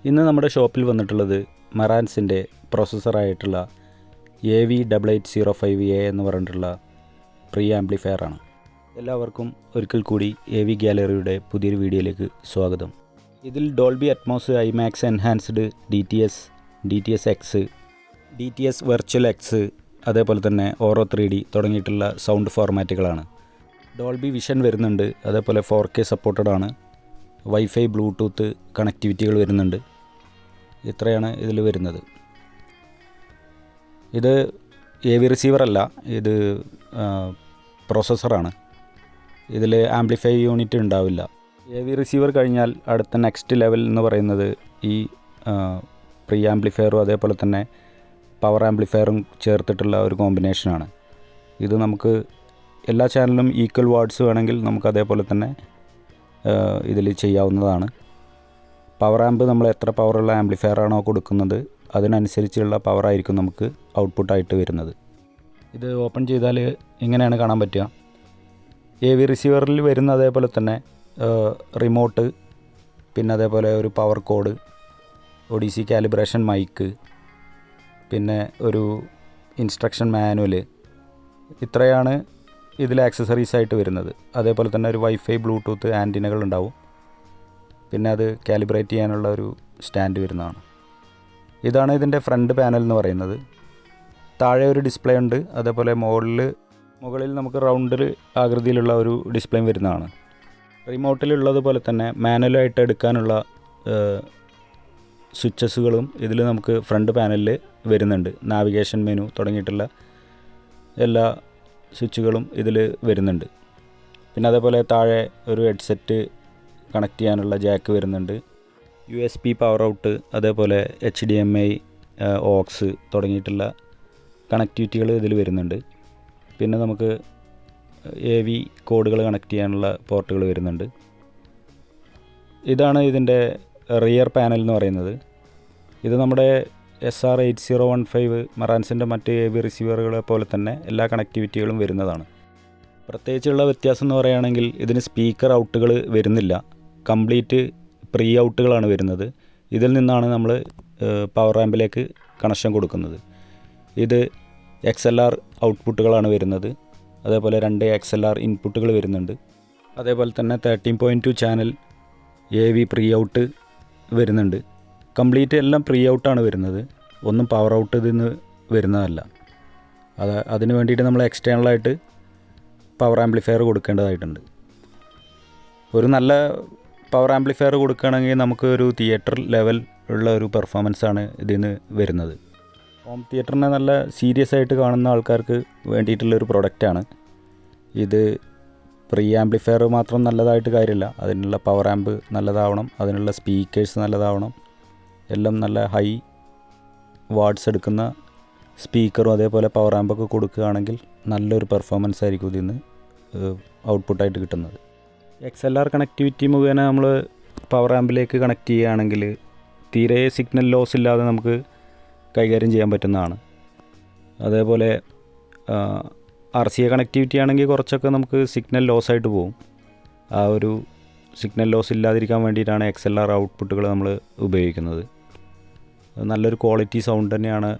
ഇന്ന് നമ്മുടെ ഷോപ്പിൽ വന്നിട്ടുള്ളത് മറാൻസിൻ്റെ പ്രോസസ്സറായിട്ടുള്ള AV8805A എന്ന് പറഞ്ഞിട്ടുള്ള പ്രീ ആംപ്ലിഫയറാണ്. എല്ലാവർക്കും ഒരിക്കൽ കൂടി AV ഗാലറിയുടെ പുതിയൊരു വീഡിയോയിലേക്ക് സ്വാഗതം. ഇതിൽ Dolby Atmos, IMAX enhanced, DTS X, DTS virtual X, അതേപോലെ തന്നെ ഓറോ 3D തുടങ്ങിയിട്ടുള്ള സൗണ്ട് ഫോർമാറ്റുകളാണ്. ഡോൾബി വിഷൻ വരുന്നുണ്ട്, അതേപോലെ 4K സപ്പോർട്ടഡ് ആണ്. വൈഫൈ, ബ്ലൂടൂത്ത് കണക്ടിവിറ്റികൾ വരുന്നുണ്ട്. ഇത്രയാണ് ഇതിൽ വരുന്നത്. ഇത് AV റിസീവർ അല്ല, ഇത് പ്രോസസ്സറാണ്. ഇതിൽ ആംപ്ലിഫൈ യൂണിറ്റ് ഉണ്ടാവില്ല. AV റിസീവർ കഴിഞ്ഞാൽ അടുത്ത നെക്സ്റ്റ് ലെവൽ എന്ന് പറയുന്നത് ഈ പ്രീ ആംപ്ലിഫയറും അതേപോലെ തന്നെ പവർ ആംപ്ലിഫയറും ചേർത്തിട്ടുള്ള ഒരു കോമ്പിനേഷനാണ്. ഇത് നമുക്ക് എല്ലാ ചാനലിലും ഈക്വൽ വാട്ട്സ് വേണമെങ്കിൽ നമുക്ക് അതേപോലെ തന്നെ ഇതിൽ ചെയ്യാവുന്നതാണ്. പവർ ആമ്പ് നമ്മൾ എത്ര പവറുള്ള ആംപ്ലിഫയറാണോ കൊടുക്കുന്നത് അതിനനുസരിച്ചുള്ള പവറായിരിക്കും നമുക്ക് ഔട്ട്പുട്ടായിട്ട് വരുന്നത്. ഇത് ഓപ്പൺ ചെയ്താൽ ഇങ്ങനെയാണ് കാണാൻ പറ്റുക. AV റിസീവറിൽ വരുന്ന അതേപോലെ തന്നെ റിമോട്ട്, പിന്നെ അതേപോലെ ഒരു power cord, ODC calibration mic, പിന്നെ ഒരു ഇൻസ്ട്രക്ഷൻ മാനുവൽ, ഇത്രയാണ് ഇതിൽ ആക്സസറീസ് ആയിട്ട് വരുന്നത്. അതേപോലെ തന്നെ ഒരു വൈഫൈ, ബ്ലൂടൂത്ത് ആൻറ്റിനകൾ ഉണ്ടാവും. പിന്നെ അത് കാലിബ്രേറ്റ് ചെയ്യാനുള്ള ഒരു സ്റ്റാൻഡ് വരുന്നതാണ്. ഇതാണ് ഇതിൻ്റെ ഫ്രണ്ട് പാനൽ എന്ന് പറയുന്നത്. താഴെ ഒരു ഡിസ്പ്ലേ ഉണ്ട്, അതേപോലെ മുകളിൽ നമുക്ക് റൗണ്ടിൽ ആകൃതിയിലുള്ള ഒരു ഡിസ്പ്ലേയും വരുന്നതാണ്. റിമോട്ടിലുള്ളതുപോലെ തന്നെ മാനുവലായിട്ട് എടുക്കാനുള്ള സ്വിച്ചസുകളും ഇതിൽ നമുക്ക് ഫ്രണ്ട് പാനലിൽ വരുന്നുണ്ട്. നാവിഗേഷൻ മെനു തുടങ്ങിയിട്ടുള്ള എല്ലാ സ്വിച്ചുകളും ഇതിൽ വരുന്നുണ്ട്. പിന്നെ അതേപോലെ താഴെ ഒരു ഹെഡ്സെറ്റ് കണക്ട് ചെയ്യാനുള്ള ജാക്ക് വരുന്നുണ്ട്. USB പവർ ഔട്ട്, അതേപോലെ HDMI, ഓക്സ് തുടങ്ങിയിട്ടുള്ള കണക്ടിവിറ്റികൾ ഇതിൽ വരുന്നുണ്ട്. പിന്നെ നമുക്ക് AV കോഡുകൾ കണക്ട് ചെയ്യാനുള്ള പോർട്ടുകൾ വരുന്നുണ്ട്. ഇതാണ് ഇതിൻ്റെ റിയർ പാനൽ എന്ന് പറയുന്നത്. ഇത് നമ്മുടെ SR8015 മറാൻസിൻ്റെ മറ്റ് AV റിസീവറുകളെ പോലെ തന്നെ എല്ലാ കണക്ടിവിറ്റികളും വരുന്നതാണ്. പ്രത്യേകിച്ചുള്ള വ്യത്യാസം എന്ന് പറയുകയാണെങ്കിൽ ഇതിന് സ്പീക്കർ ഔട്ടുകൾ വരുന്നില്ല, കംപ്ലീറ്റ് പ്രീ ഔട്ടുകളാണ് വരുന്നത്. ഇതിൽ നിന്നാണ് നമ്മൾ പവർ ആമ്പിലേക്ക് കണക്ഷൻ കൊടുക്കുന്നത്. ഇത് XLR ഔട്ട്പുട്ടുകളാണ് വരുന്നത്, അതേപോലെ 2 XLR ഇൻപുട്ടുകൾ വരുന്നുണ്ട്. അതേപോലെ തന്നെ 13.2 ചാനൽ AV പ്രീ ഔട്ട് വരുന്നുണ്ട്. കംപ്ലീറ്റ് എല്ലാം പ്രീ ഔട്ടാണ് വരുന്നത്, ഒന്നും പവർ ഔട്ട് ഇതിന്ന് വരുന്നതല്ല. അതിന് വേണ്ടിയിട്ട് നമ്മൾ എക്സ്റ്റേണലായിട്ട് പവർ ആംപ്ലിഫയർ കൊടുക്കേണ്ടതായിട്ടുണ്ട്. ഒരു നല്ല പവർ ആംപ്ലിഫയർ കൊടുക്കുകയാണെങ്കിൽ നമുക്ക് ഒരു തിയേറ്റർ ലെവൽ ഉള്ള ഒരു പെർഫോമൻസാണ് ഇതിന് വരുന്നത്. ഹോം തിയേറ്ററിനെ നല്ല സീരിയസ് ആയിട്ട് കാണുന്ന ആൾക്കാർക്ക് വേണ്ടിയിട്ടുള്ളൊരു പ്രൊഡക്റ്റാണ് ഇത്. പ്രീ ആംപ്ലിഫയർ മാത്രം നല്ലതായിട്ട് കാര്യമില്ല, അതിനുള്ള പവർ ആമ്പ് നല്ലതാവണം, അതിനുള്ള സ്പീക്കേഴ്സ് നല്ലതാവണം, എല്ലാം നല്ല ഹൈ വാട്ട്സ് എടുക്കുന്ന സ്പീക്കറും അതേപോലെ പവർ ആമ്പൊക്കെ കൊടുക്കുകയാണെങ്കിൽ നല്ലൊരു പെർഫോമൻസ് ആയിരിക്കും ഇതിന് ഔട്ട്പുട്ടായിട്ട് കിട്ടുന്നത്. XLR കണക്ടിവിറ്റി മുഖേന നമ്മൾ പവർ ആമ്പിലേക്ക് കണക്ട് ചെയ്യുകയാണെങ്കിൽ തീരെ സിഗ്നൽ ലോസ് ഇല്ലാതെ നമുക്ക് കൈകാര്യം ചെയ്യാൻ പറ്റുന്നതാണ്. അതേപോലെ RCA കണക്ടിവിറ്റി ആണെങ്കിൽ കുറച്ചൊക്കെ നമുക്ക് സിഗ്നൽ ലോസ് ആയിട്ട് പോകും. ആ ഒരു സിഗ്നൽ ലോസ് ഇല്ലാതിരിക്കാൻ വേണ്ടിയിട്ടാണ് XLR ഔട്ട്പുട്ടുകൾ നമ്മൾ ഉപയോഗിക്കുന്നത്. നല്ലൊരു ക്വാളിറ്റി സൗണ്ട് തന്നെയാണ്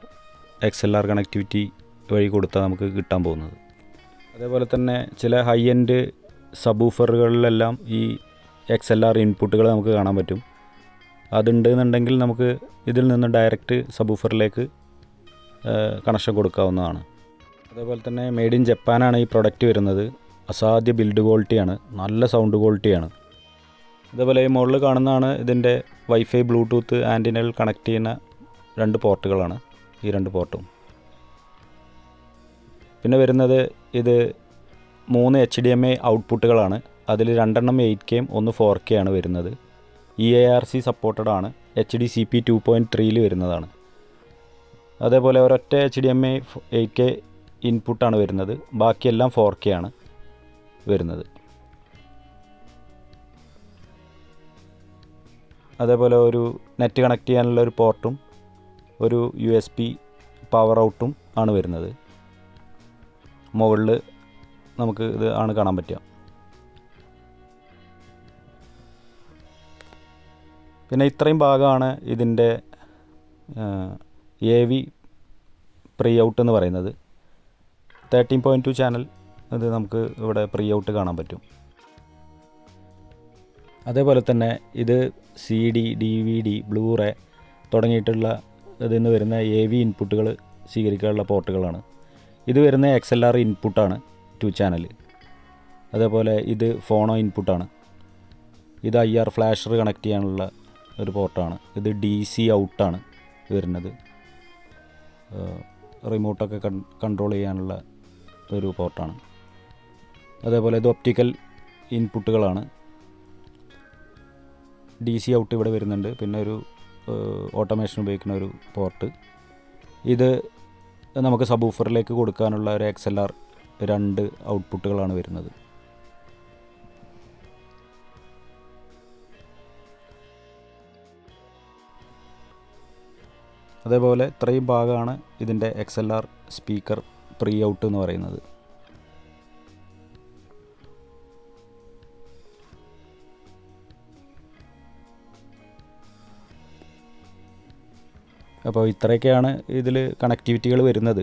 XLR കണക്ടിവിറ്റി വഴി കൊടുത്താൽ നമുക്ക് കിട്ടാൻ പോകുന്നത്. അതേപോലെ തന്നെ ചില ഹൈ എൻഡ് സബൂഫറുകളിലെല്ലാം ഈ XLR ഇൻപുട്ടുകൾ നമുക്ക് കാണാൻ പറ്റും. അതുണ്ടെന്നുണ്ടെങ്കിൽ നമുക്ക് ഇതിൽ നിന്ന് ഡയറക്റ്റ് സബൂഫറിലേക്ക് കണക്ഷൻ കൊടുക്കാവുന്നതാണ്. അതേപോലെ തന്നെ മെയ്ഡ് ഇൻ ജപ്പാനാണ് ഈ പ്രൊഡക്റ്റ് വരുന്നത്. അസാധ്യ ബിൽഡ് ക്വാളിറ്റിയാണ്, നല്ല സൗണ്ട് ക്വാളിറ്റിയാണ്. അതേപോലെ ഈ മുകളിൽ കാണുന്നതാണ് ഇതിൻ്റെ വൈഫൈ, ബ്ലൂടൂത്ത് ആൻറ്റിനകൾ കണക്ട് ചെയ്യുന്ന 2 പോർട്ടുകളാണ്, ഈ 2 പോർട്ടും. പിന്നെ വരുന്നത് ഇത് 3 HDMI ഔട്ട്പുട്ടുകളാണ്. അതിൽ 2 8K, 1 4K ആണ് വരുന്നത്. EARC സപ്പോർട്ടഡ് ആണ്, HDCP 2.3 വരുന്നതാണ്. അതേപോലെ ഒരൊറ്റ HDMI 8K ഇൻപുട്ടാണ് വരുന്നത്, ബാക്കിയെല്ലാം 4K ആണ് വരുന്നത്. അതേപോലെ ഒരു നെറ്റ് കണക്ട് ചെയ്യാനുള്ള ഒരു പോർട്ടും ഒരു USB പവർ ഔട്ടും ആണ് വരുന്നത്. മുകളിൽ നമുക്ക് ഇത് ആണ് കാണാൻ പറ്റുക. പിന്നെ ഇത്രയും ഭാഗമാണ് ഇതിൻ്റെ AV പ്രീ ഔട്ട് എന്ന് പറയുന്നത്. 13.2 ചാനൽ ഇത് നമുക്ക് ഇവിടെ പ്രീ ഔട്ട് കാണാൻ പറ്റും. അതേപോലെ തന്നെ ഇത് CD, DVD, ബ്ലൂറേ തുടങ്ങിയിട്ടുള്ള ഇതിൽ നിന്ന് വരുന്ന AV ഇൻപുട്ടുകൾ സ്വീകരിക്കാനുള്ള പോർട്ടുകളാണ്. ഇത് വരുന്ന XLR ഇൻപുട്ടാണ് 2 ചാനൽ. അതേപോലെ ഇത് ഫോണോ ഇൻപുട്ടാണ്. ഇത് IR ഫ്ലാഷർ കണക്ട് ചെയ്യാനുള്ള ഒരു പോർട്ടാണ്. ഇത് DC ഔട്ടാണ് വരുന്നത്. റിമോട്ടൊക്കെ കൺട്രോൾ ചെയ്യാനുള്ള ഒരു പോർട്ടാണ്. അതേപോലെ ഇത് ഒപ്റ്റിക്കൽ ഇൻപുട്ടുകളാണ്. DC ഔട്ട് ഇവിടെ വരുന്നുണ്ട്. പിന്നെ ഒരു ഓട്ടോമേഷൻ ഉപയോഗിക്കുന്ന ഒരു പോർട്ട്. ഇത് നമുക്ക് സബൂഫറിലേക്ക് കൊടുക്കാനുള്ള ഒരു XLR 2 ഔട്ട്പുട്ടുകളാണ് വരുന്നത്. അതേപോലെ ഇത്രയും ഭാഗമാണ് ഇതിൻ്റെ XLR സ്പീക്കർ പ്രീ ഔട്ട് എന്ന് പറയുന്നത്. അപ്പോൾ ഇത്രയൊക്കെയാണ് ഇതിൽ കണക്ടിവിറ്റികൾ വരുന്നത്.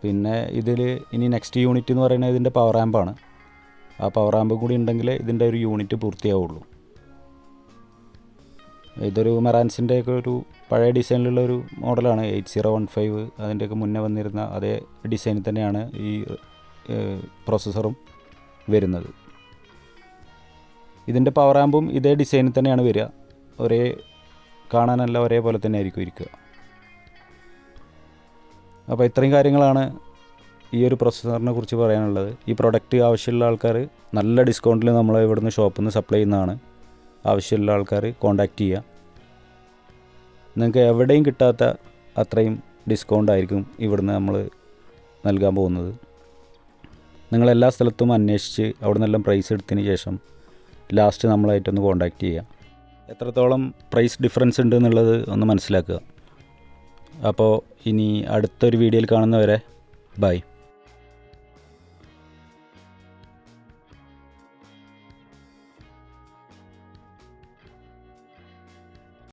പിന്നെ ഇതിൽ ഇനി നെക്സ്റ്റ് യൂണിറ്റ് എന്ന് പറയുന്നത് ഇതിൻ്റെ പവർ ആമ്പാണ്. ആ പവർ ആമ്പ് കൂടി ഉണ്ടെങ്കിൽ ഇതിൻ്റെ ഒരു യൂണിറ്റ് പൂർത്തിയാവുള്ളൂ. ഇതൊരു മെറാൻസിൻ്റെയൊക്കെ ഒരു പഴയ ഡിസൈനിലുള്ളൊരു മോഡലാണ് 8015. അതിൻ്റെയൊക്കെ മുന്നേ വന്നിരുന്ന അതേ ഡിസൈനിൽ തന്നെയാണ് ഈ പ്രോസസ്സറും വരുന്നത്. ഇതിൻ്റെ പവർ ആമ്പും ഇതേ ഡിസൈനിൽ തന്നെയാണ് വരിക. കാണാനല്ല ഒരേപോലെ തന്നെ ആയിരിക്കും ഇരിക്കുക. അപ്പോൾ ഇത്രയും കാര്യങ്ങളാണ് ഈ ഒരു പ്രോസസ്സറിനെ കുറിച്ച് പറയാനുള്ളത്. ഈ പ്രൊഡക്റ്റ് ആവശ്യമുള്ള ആൾക്കാർ നല്ല ഡിസ്കൗണ്ടിൽ നമ്മളെ ഇവിടുന്ന് ഷോപ്പിൽ നിന്ന് സപ്ലൈ ചെയ്യുന്നതാണ്. ആവശ്യമുള്ള ആൾക്കാർ കോൺടാക്റ്റ് ചെയ്യുക. നിങ്ങൾക്ക് എവിടെയും കിട്ടാത്ത അത്രയും ഡിസ്കൗണ്ട് ആയിരിക്കും ഇവിടുന്ന് നമ്മൾ നൽകാൻ പോകുന്നത്. നിങ്ങളെല്ലാ സ്ഥലത്തും അന്വേഷിച്ച് അവിടെ നിന്നെല്ലാം പ്രൈസ് എടുത്തതിന് ശേഷം ലാസ്റ്റ് നമ്മളായിട്ടൊന്ന് കോൺടാക്റ്റ് ചെയ്യുക. എത്രത്തോളം പ്രൈസ് ഡിഫറൻസ് ഉണ്ട് എന്നുള്ളത് ഒന്ന് മനസ്സിലാക്കുക. അപ്പോൾ ഇനി അടുത്തൊരു വീഡിയോയിൽ കാണുന്നവരെ ബൈ.